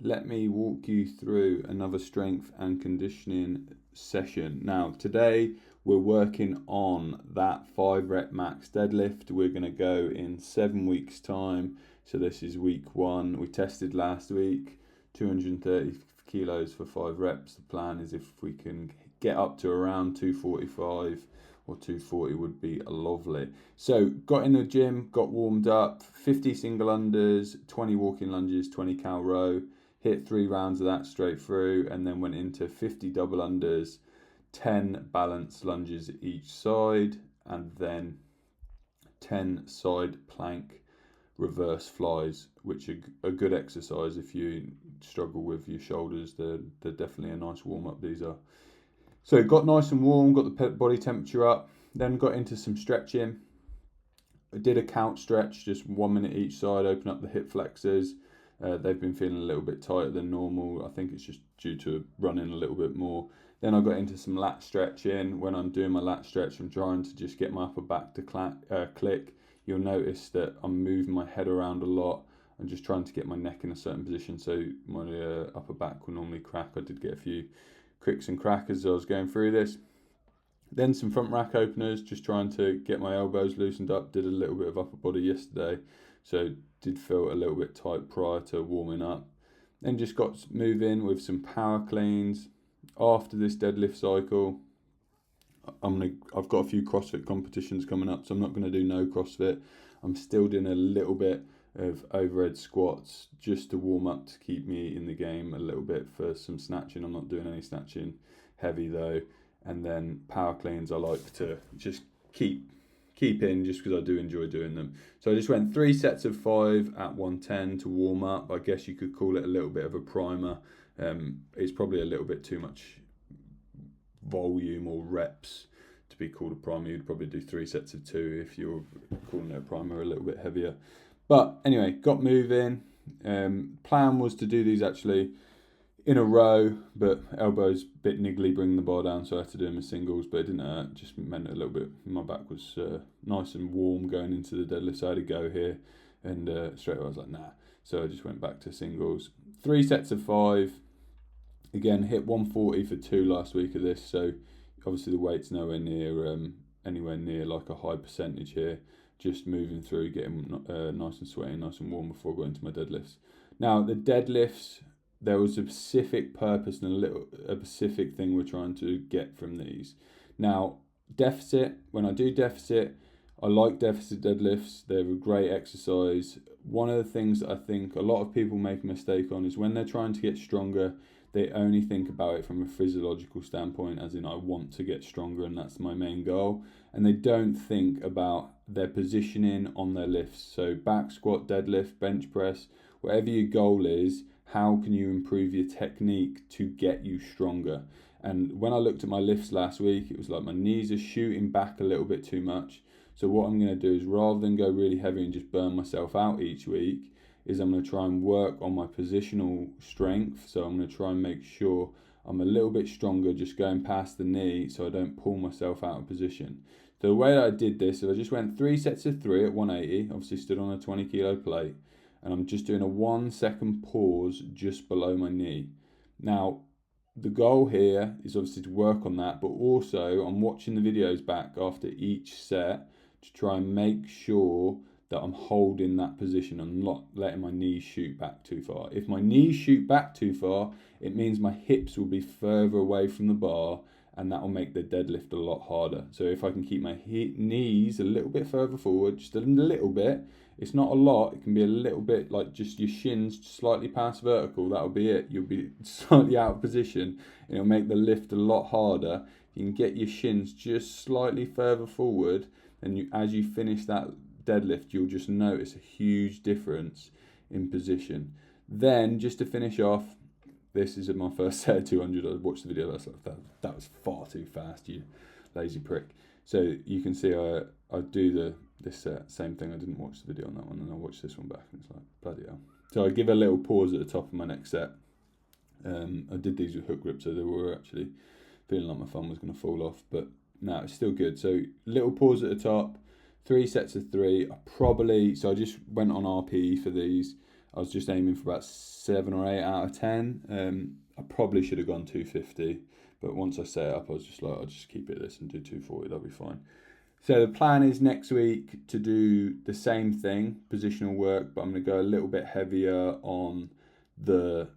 let me walk you through another strength and conditioning session. Now, today we're working on that 5 rep max deadlift. We're going to go in 7 weeks' time. So this is week 1. We tested last week, 230 kilos for 5 reps. The plan is if we can get up to around 245 or 240 would be lovely. So got in the gym, got warmed up, 50 single unders, 20 walking lunges, 20 cal row, hit 3 rounds of that straight through, and then went into 50 double unders, 10 balance lunges each side, and then 10 side plank reverse flies, which are a good exercise if you struggle with your shoulders. They're definitely a nice warm-up, these are. So got nice and warm, got the body temperature up, then got into some stretching. I did a count stretch, just 1 minute each side, open up the hip flexors. They've been feeling a little bit tighter than normal. I think it's just due to running a little bit more. Then I got into some lat stretching. When I'm doing my lat stretch, I'm trying to just get my upper back to click. You'll notice that I'm moving my head around a lot. I'm just trying to get my neck in a certain position so my upper back will normally crack. I did get a few cricks and crackers as I was going through this. Then some front rack openers, just trying to get my elbows loosened up. Did a little bit of upper body yesterday, so did feel a little bit tight prior to warming up. Then just got moving with some power cleans. After this deadlift cycle, I've got a few CrossFit competitions coming up, so I'm not going to do no CrossFit. I'm still doing a little bit of overhead squats just to warm up, to keep me in the game a little bit for some snatching. I'm not doing any snatching heavy though. And then power cleans I like to just keep in, just because I do enjoy doing them. So I just went 3 sets of 5 at 110 to warm up. I guess you could call it a little bit of a primer. It's probably a little bit too much volume or reps to be called a primer. You'd probably do 3 sets of 2 if you're calling it a primer, a little bit heavier. But anyway, got moving. Plan was to do these actually in a row, but elbows a bit niggly bringing the bar down, so I had to do them as singles, but it didn't hurt. Just meant a little bit. My back was nice and warm going into the deadlift, so I had to go here, and straight away I was like, nah. So I just went back to singles. 3 sets of 5. Again, hit 140 for 2 last week of this, so obviously the weight's nowhere near like a high percentage here. Just moving through, getting nice and sweaty, nice and warm before going to my deadlifts. Now the deadlifts, there was a specific purpose and a specific thing we're trying to get from these. Now, deficit, when I do deficit, I like deficit deadlifts. They're a great exercise. One of the things that I think a lot of people make a mistake on is when they're trying to get stronger, they only think about it from a physiological standpoint, as in I want to get stronger and that's my main goal. And they don't think about their positioning on their lifts. So back squat, deadlift, bench press, whatever your goal is, how can you improve your technique to get you stronger? And when I looked at my lifts last week, it was like my knees are shooting back a little bit too much. So what I'm going to do is, rather than go really heavy and just burn myself out each week, is I'm going to try and work on my positional strength. So I'm going to try and make sure I'm a little bit stronger just going past the knee so I don't pull myself out of position. So the way that I did this is I just went 3 sets of 3 at 180, obviously stood on a 20 kilo plate, and I'm just doing a 1 second pause just below my knee. Now, the goal here is obviously to work on that, but also I'm watching the videos back after each set to try and make sure that I'm holding that position and not letting my knees shoot back too far. If my knees shoot back too far, it means my hips will be further away from the bar, and that will make the deadlift a lot harder. So if I can keep my knees a little bit further forward, just a little bit, it's not a lot, it can be a little bit, like just your shins slightly past vertical, that'll be it. You'll be slightly out of position, and it'll make the lift a lot harder. You can get your shins just slightly further forward, and as you finish that deadlift, you'll just notice a huge difference in position. Then, just to finish off, this is my first set of 200. I watched the video, that was far too fast, you lazy prick. So you can see I do this same thing. I didn't watch the video on that one, and I watched this one back, and it's like, bloody hell. So I give a little pause at the top of my next set. I did these with hook grip, so they were actually feeling like my thumb was going to fall off, but no, it's still good. So little pause at the top, 3 sets of 3. So I just went on RPE for these. I was just aiming for about 7 or 8 out of 10. I probably should have gone 250, but once I set it up, I was just like, I'll just keep it this and do 240, that'll be fine. So the plan is next week to do the same thing, positional work, but I'm going to go a little bit heavier on the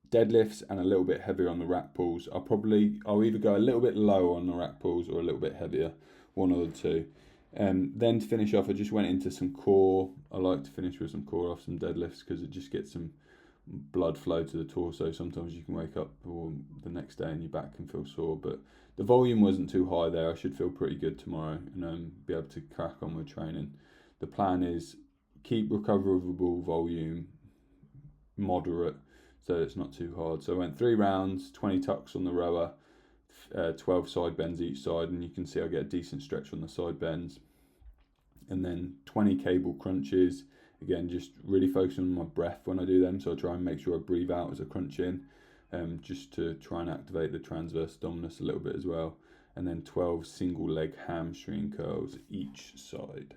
deadlifts and a little bit heavier on the rack pulls. I'll either go a little bit lower on the rack pulls or a little bit heavier, one or the two. Then to finish off, I just went into some core. I like to finish with some core off some deadlifts because it just gets some blood flow to the torso. Sometimes you can wake up the next day and your back can feel sore, but the volume wasn't too high there. I should feel pretty good tomorrow and be able to crack on with training. The plan is keep recoverable volume moderate, so it's not too hard. So I went 3 rounds, 20 tucks on the rower, 12 side bends each side, and you can see I get a decent stretch on the side bends. And then 20 cable crunches. Again, just really focusing on my breath when I do them, so I try and make sure I breathe out as I crunch in, just to try and activate the transverse abdominis a little bit as well. And then 12 single leg hamstring curls each side.